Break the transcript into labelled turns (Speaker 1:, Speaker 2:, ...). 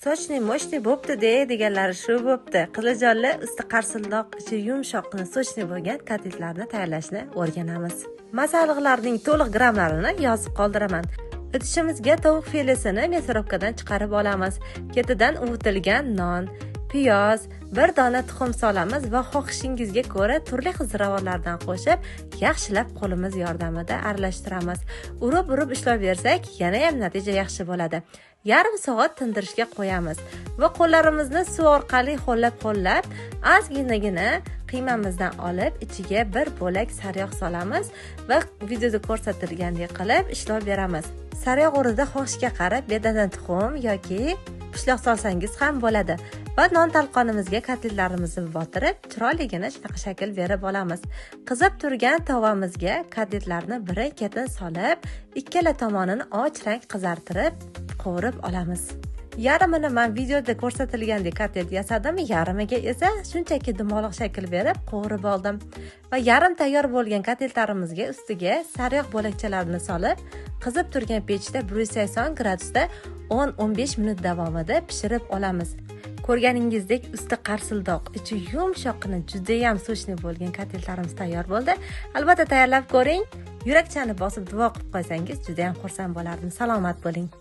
Speaker 1: Sochni moshni bo'pti deganlari shu bo'pti. Qilajonlar usti qarsildoq, ichi yumshoqqina sochni bo'lgan kotletlarni tayyorlashni o'rganamiz. Masalliqlarning to'liq grammlarini yozib qoldiraman. O'tishimizga tovuq filesini мясорубкаdan chiqarib olamiz. Ketidan uvitilgan non, piyoz, bir dona tuxum solamiz va xohishingizga ko'ra turli xil ziravorlardan qo'shib, yaxshilab qo'limiz yordamida aralashtiramiz. Urib ishlab bersak, yana ham natija yaxshi bo'ladi. Yarim soat tindirishga qo'yamiz va qo'llarimizni suv orqali ho'llab, ozginagina qiymamizdan olib, ichiga bir bo'lak sariyog' solamiz va videoda ko'rsatilgandek qilib ishlab beramiz. Sariyog' o'rnida xohishga qarab bedadan tuxum yoki pishloq solsangiz ham bo'ladi. Va non talqonimizga kotletlarimizni botirib, chiroyligina shunaqa shakl berib olamiz. Qizib turgan tovamizga kotletlarni birin-ketin solib, ikkala tomonini och rang qizartirib, qovurib olamiz. Yarimini men videoda ko'rsatilgandek kotlet yasadim, yarimiga esa shunchaki dumaloq shakl berib qovurib oldim. Va yarim tayyor bo'lgan kotletlarimizga ustiga sariyog' bo'lakchalarini solib, qizib turgan pechda 180 gradusda 10-15 minut davomida pishirib olamiz. Ko'rganingizdek usti qarsildoq, ichi yumshoqqina, juda ham sochli bo'lgan kotletlarimiz tayyor bo'ldi. Albatta tayyorlab ko'ring. Yurakchani bosib duo qilib qo'ysangiz juda ham xursand bo'lardim. Salomat bo'ling.